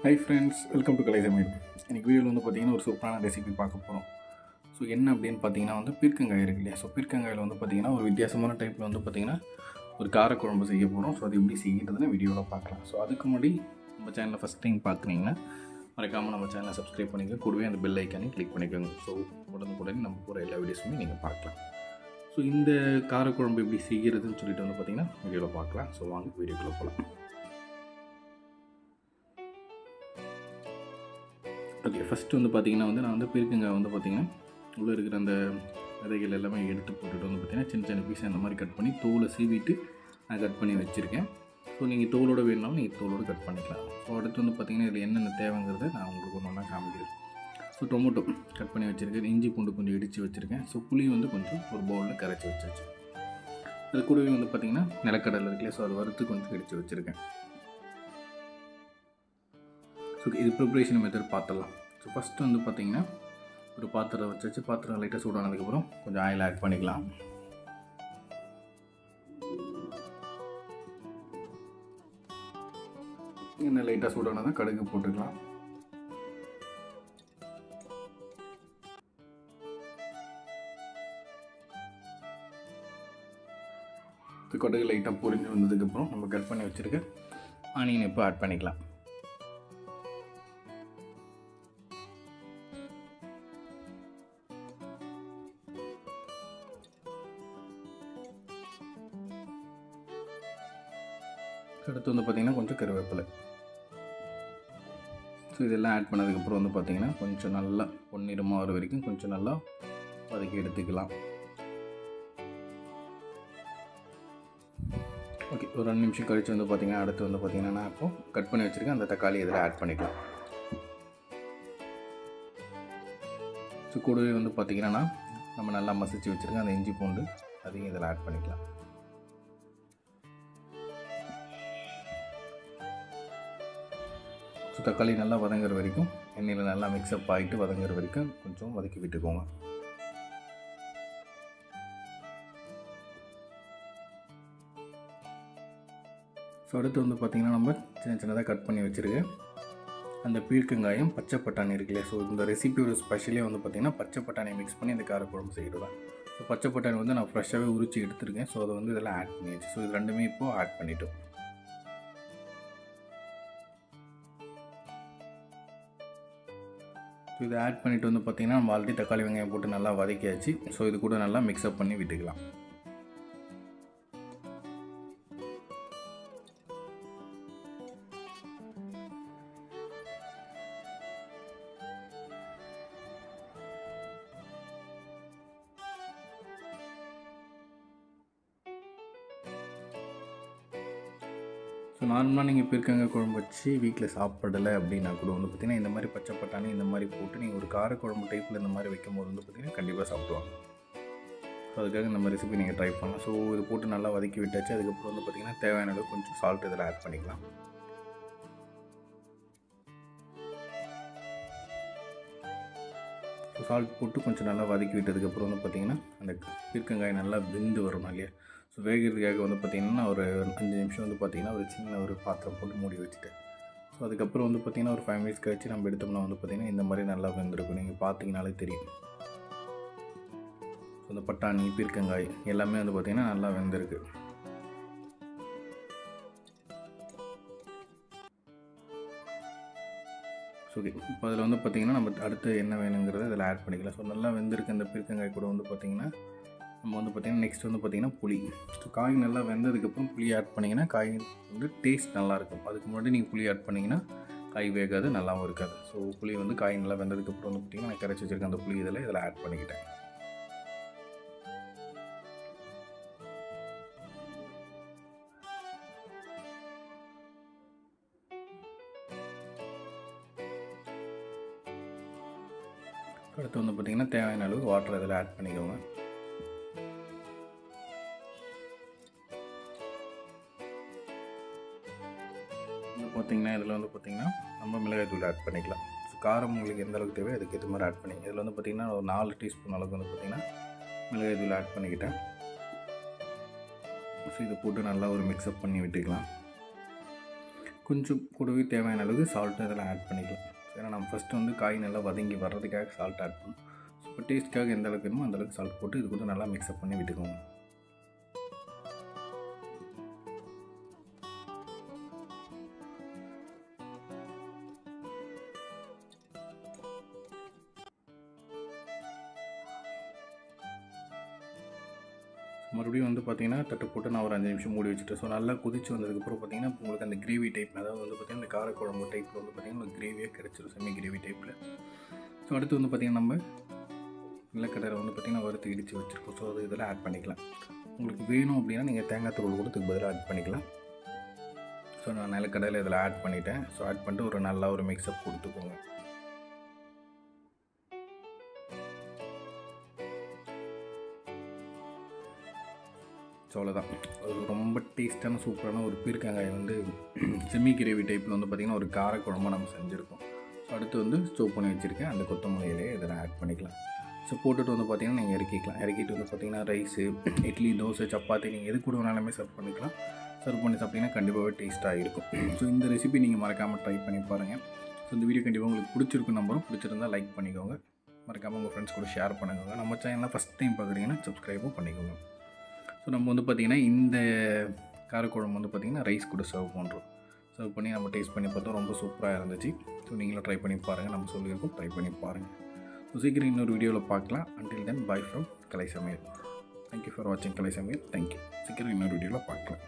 Hi friends, welcome to கலை சமையல். இன்றைக்கி வீடியோவில் வந்து பார்த்திங்கன்னா ஒரு சூப்பரான ரெசிபி பார்க்க போகிறோம். ஸோ என்ன அப்படின்னு பார்த்தீங்கன்னா வந்து பீர்க்கங்காய் இருக்கு இல்லையா. ஸோ பீர்க்கங்காயில் வந்து பார்த்திங்கன்னா ஒரு வித்தியாசமான டைப்பில் வந்து பார்த்திங்கன்னா ஒரு காரக்குழம்பு செய்ய போகிறோம். ஸோ அது எப்படி செய்கிறதுன்னு வீடியோவில் பார்க்கலாம். ஸோ அதுக்கு முன்னாடி நம்ம சேனலை ஃபஸ்ட் டைம் பார்க்குறீங்கன்னா மறக்காமல் நம்ம சேனலை சப்ஸ்கிரைப் பண்ணிக்க, கூடவே அந்த பெல் ஐக்கானே கிளிக் பண்ணிக்கோங்க. ஸோ உடனுக்குடனே நம்ம போகிற எல்லா வீடியோஸுமே நீங்கள் பார்க்கலாம். ஸோ இந்த காரக்குழம்பு எப்படி செய்கிறதுன்னு சொல்லிட்டு வந்து பார்த்திங்கன்னா வீடியோவில் பார்க்கலாம். ஸோ வாங்க வீடியோக்குள்ளே போகலாம். ஓகே, ஃபஸ்ட்டு வந்து பார்த்திங்கன்னா வந்து நான் வந்து பீர்க்கங்காய் வந்து பார்த்திங்கன்னா உள்ளே இருக்கிற அந்த விதைகள் எல்லாமே எடுத்து போட்டுட்டு வந்து பார்த்திங்கன்னா சின்ன சின்ன பீஸ் அந்த மாதிரி கட் பண்ணி தோலை சீவிட்டு நான் கட் பண்ணி வச்சுருக்கேன். ஸோ நீங்கள் தோலோடு வேணுனாலும் நீங்கள் தோலோடு கட் பண்ணிக்கலாம். ஸோ அடுத்து வந்து பார்த்திங்கன்னா இதில் என்னென்ன தேவைங்கிறத நான் உங்களுக்கு ஒன்று ஒன்றா காமிக்கிறேன். ஸோ டொமேட்டோ கட் பண்ணி வச்சுருக்கேன், இஞ்சி பூண்டு கொஞ்சம் இடித்து வச்சுருக்கேன். ஸோ புளி வந்து கொஞ்சம் ஒரு பவுலில் கரைச்சி வச்சாச்சு. அது கூடவே வந்து பார்த்திங்கன்னா நிலக்கடலை இருக்குல்லையா, ஸோ அது வறுத்து கொஞ்சம் இடித்து வச்சுருக்கேன். ஸோ இது ப்ரிப்ரேஷன் மெத்தட் பார்த்துடலாம். ஸோ ஃபஸ்ட்டு வந்து பார்த்திங்கன்னா ஒரு பாத்திரம் வச்சாச்சு. பாத்திரம் லைட்டாக சூடானதுக்கப்புறம் கொஞ்சம் ஆயில் ஆட் பண்ணிக்கலாம். இன்னும் லைட்டாக சூடானதான் கடுகு போட்டுக்கலாம். கடுகு லைட்டாக பொரிஞ்சு வந்ததுக்கப்புறம் நம்ம கட் பண்ணி வச்சுருக்க ஆனியன் இப்போ ஆட் பண்ணிக்கலாம். அடுத்து வந்து பார்த்திங்கன்னா கொஞ்சம் கருவேப்பிலை. ஸோ இதெல்லாம் ஆட் பண்ணதுக்கப்புறம் வந்து பார்த்திங்கன்னா கொஞ்சம் நல்லா பொன்னிறமாக வர வரைக்கும் கொஞ்சம் நல்லா வதக்கி எடுத்துக்கலாம். ஓகே, ஒரு 2 நிமிஷம் கழித்து வந்து பார்த்திங்கன்னா அடுத்து வந்து பார்த்திங்கன்னா நான் இப்போது கட் பண்ணி வச்சுருக்கேன் அந்த தக்காளி இதில் ஆட் பண்ணிக்கலாம். ஸோ கூடவே வந்து பார்த்திங்கன்னா நம்ம நல்லா மசிச்சு வச்சுருக்கேன் அந்த இஞ்சி பூண்டு அதையும் இதில் ஆட் பண்ணிக்கலாம். ஸோ தக்காளி நல்லா வதங்குற வரைக்கும் எண்ணெயில் நல்லா மிக்ஸ்அப் ஆகிட்டு வதங்குற வரைக்கும் கொஞ்சம் வதக்கி விட்டுக்கோங்க. ஸோ அடுத்து வந்து பார்த்திங்கன்னா நம்ம சின்ன சின்னதாக கட் பண்ணி வச்சுருக்கேன் அந்த பீர்க்கங்காயம் பச்சை பட்டாணி இருக்குல்ல. ஸோ இந்த ரெசிபியோட ஸ்பெஷலே வந்து பார்த்திங்கன்னா பச்சை பட்டாணியை மிக்ஸ் பண்ணி இந்த காரக்குழம்பு செய்கிறது தான். ஸோ பச்சை பட்டாணி வந்து நான் ஃப்ரெஷ்ஷாகவே உரிச்சு எடுத்துருக்கேன். ஸோ அதை வந்து இதெல்லாம் ஆட் பண்ணியாச்சு. ஸோ இது ரெண்டுமே இப்போது ஆட் பண்ணிட்டோம். ஸோ இதை ஆட் பண்ணிவிட்டு வந்து பார்த்திங்கன்னா நம்ம ஆல்ரெடி தக்காளி வெங்காயம் போட்டு நல்லா வதக்கியாச்சு. ஸோ இது கூட நல்லா மிக்ஸ்அப் பண்ணி விட்டுக்கலாம். ஸோ நார்மலாக நீங்கள் பீர்க்கங்காய் குழம்பு வச்சு வீட்டில் சாப்பிடலை அப்படின்னா கூட வந்து பார்த்திங்கன்னா இந்த மாதிரி பச்சை பட்டாணி இந்த மாதிரி போட்டு நீங்கள் ஒரு காரக்குழம்பு டைப்பில் இந்த மாதிரி வைக்கும்போது வந்து பார்த்திங்கன்னா கண்டிப்பாக சாப்பிடுவாங்க. ஸோ அதுக்காக இந்த மாதிரி ரெசிபி நீங்கள் ட்ரை பண்ணலாம். ஸோ இது போட்டு நல்லா வதக்கி விட்டாச்சு. அதுக்கப்புறம் வந்து பார்த்திங்கன்னா தேவையான அளவு கொஞ்சம் சால்ட் இதில் ஆட் பண்ணிக்கலாம். ஸோ சால்ட் போட்டு கொஞ்சம் நல்லா வதக்கி விட்டதுக்கப்புறம் வந்து பார்த்திங்கன்னா அந்த பீர்க்கங்காய் நல்லா வெந்து வரணும் இல்லையா. ஸோ வேகிறதுக்காக வந்து பார்த்திங்கன்னா ஒரு 5 நிமிஷம் வந்து பார்த்திங்கன்னா ஒரு சின்ன ஒரு பாத்திரம் போட்டு மூடி வச்சுட்டேன். ஸோ அதுக்கப்புறம் வந்து பார்த்திங்கன்னா ஒரு 5 மினிட்ஸ் கழிச்சு நம்ம எடுத்தோம்னா வந்து பார்த்திங்கன்னா இந்த மாதிரி நல்லா வெந்திருக்கும். நீங்கள் பார்த்தீங்கனாலே தெரியும். ஸோ அந்த பட்டாணி பீர்க்கங்காய் எல்லாமே வந்து பார்த்திங்கன்னா நல்லா வெந்திருக்கு. ஸோ ஓகே, இப்போ அதில் வந்து பார்த்திங்கன்னா நம்ம அடுத்து என்ன வேணுங்கிறத இதில் ஆட் பண்ணிக்கலாம். ஸோ நல்லா வெந்திருக்கு அந்த பீர்க்கங்காய் கூட வந்து பார்த்திங்கன்னா நம்ம வந்து பார்த்திங்கன்னா நெக்ஸ்ட் வந்து பார்த்திங்கன்னா புளி. ஸோ காய் நல்லா வெந்ததுக்கப்புறம் புளி ஆட் பண்ணிங்கன்னா காய் வந்து டேஸ்ட் நல்லாயிருக்கும். அதுக்கு முன்னாடி நீங்கள் புளி ஆட் பண்ணிங்கன்னா காய் வேகாது, நல்லாவும் இருக்காது. ஸோ புளி வந்து காய் நல்லா வெந்ததுக்கப்புறம் வந்து பார்த்திங்கன்னா நான் கரைச்சி வச்சுருக்கேன் அந்த புளி இதில் ஆட் பண்ணிக்கிட்டேன். அடுத்து வந்து பார்த்திங்கன்னா தேவையான அளவு வாட்டர் இதில் ஆட் பண்ணிக்கோங்க. பார்த்திங்கன்னா இதில் வந்து பார்த்திங்கன்னா நம்ம மிளகாய் தூள் ஆட் பண்ணிக்கலாம். ஸோ காரம் உங்களுக்கு எந்த அளவுக்கு தேவை அதுக்கேற்ற மாதிரி ஆட் பண்ணி இதில் வந்து பார்த்திங்கன்னா ஒரு 4 டீஸ்பூன் அளவுக்கு வந்து பார்த்திங்கன்னா மிளகாய் தூள் ஆட் பண்ணிக்கிட்டேன். ஸோ இதை போட்டு நல்லா ஒரு மிக்ஸ்அப் பண்ணி விட்டுக்கலாம். கொஞ்சம் கூடவே தேவையான அளவுக்கு சால்ட்டு இதில் ஆட் பண்ணிக்கலாம். ஏன்னா நம்ம ஃபஸ்ட்டு வந்து காய் நல்லா வதங்கி வர்றதுக்காக சால்ட் ஆட் பண்ணணும். ஸோ இப்போ டேஸ்ட்டுக்காக எந்த அளவுக்கு வேணுமோ அந்தளவுக்கு சால்ட் போட்டு இது கூட நல்லா மிக்ஸ்அப் பண்ணி விட்டுக்கோங்க. மறுபடியும் வந்து பார்த்திங்கன்னா தட்டு போட்டு நான் ஒரு 5 நிமிஷம் மூடி வச்சுட்டேன். ஸோ நல்லா கொதிச்சு வந்ததுக்கப்புறம் பார்த்திங்கன்னா உங்களுக்கு அந்த கிரேவி டைப், அதாவது வந்து பார்த்திங்கன்னா இந்த காரக்குழம்பு டைப்பில் வந்து பார்த்திங்கன்னா ஒரு கிரேவியாக கிடச்சிரும், செமி கிரேவி டைப்பில். ஸோ அடுத்து வந்து பார்த்திங்கன்னா நம்ம நிலக்கடலை வந்து பார்த்திங்கன்னா வறுத்து இடித்து வச்சுருக்கோம். ஸோ அது இதில் ஆட் பண்ணிக்கலாம். உங்களுக்கு வேணும் அப்படின்னா நீங்கள் தேங்காய் தூள் கூட இதுக்கு பதிலாக ஆட் பண்ணிக்கலாம். ஸோ நான் நிலக்கடலை இதில் ஆட் பண்ணிட்டேன். ஸோ ஆட் பண்ணிட்டு ஒரு நல்லா ஒரு மிக்ஸ்அப் கொடுத்துக்கோங்க. ஸோ அவ்வளோதான். அது ரொம்ப டேஸ்ட்டான சூப்பரான ஒரு பீர்க்கங்காய் வந்து செமி கிரேவி டைப்பில் வந்து பார்த்திங்கன்னா ஒரு காரக்குழம்பு நம்ம செஞ்சுருக்கோம். ஸோ அடுத்து வந்து ஸ்டோவ் பண்ணி வச்சுருக்கேன் அந்த கொத்தமல்லி இலையை இதில் ஆட் பண்ணிக்கலாம். ஸோ போட்டுட்டு வந்து பார்த்திங்கன்னா நீங்கள் இறக்கிக்கலாம். இறக்கிட்டு வந்து பார்த்திங்கன்னா ரைஸு, இட்லி, தோசை, சப்பாத்தி நீங்கள் எது கூட வேணாலுமே சர்வ் பண்ணிக்கலாம். சர்வ் பண்ணி சாப்பிட்டிங்கன்னா கண்டிப்பாகவே டேஸ்ட்டாக இருக்கும். ஸோ இந்த ரெசிபி நீங்கள் மறக்காமல் ட்ரை பண்ணி பாருங்கள். ஸோ இந்த வீடியோ கண்டிப்பாக உங்களுக்கு பிடிச்சிருக்கும் நம்பரும். பிடிச்சிருந்தால் லைக் பண்ணிக்கோங்க. மறக்காமல் உங்கள் ஃப்ரெண்ட்ஸ் கூட ஷேர் பண்ணுங்க. நம்ம சேனலில் ஃபஸ்ட் டைம் பார்க்குறீங்கன்னா சப்ஸ்கிரைபும் பண்ணிக்கோங்க. ஸோ நம்ம வந்து பார்த்திங்கன்னா இந்த காரக்குழம்பு வந்து பார்த்திங்கன்னா ரைஸ் கூட சர்வ் பண்ணுறோம். சர்வ் பண்ணி நம்ம டேஸ்ட் பண்ணி பார்த்தோம், ரொம்ப சூப்பராக இருந்துச்சு. ஸோ நீங்களும் ட்ரை பண்ணி பாருங்கள், நம்ம சொல்லியிருக்கோம், ட்ரை பண்ணி பாருங்கள். ஸோ சீக்கிரம் இன்னொரு வீடியோவில் பார்க்கலாம். அன்டில் தென் பாய் ஃப்ரம் கலை சமையல். தேங்க்யூ ஃபார் வாட்சிங் கலை சமையல். தேங்க்யூ. சீக்கிரம் இன்னொரு வீடியோவில் பார்க்கலாம்.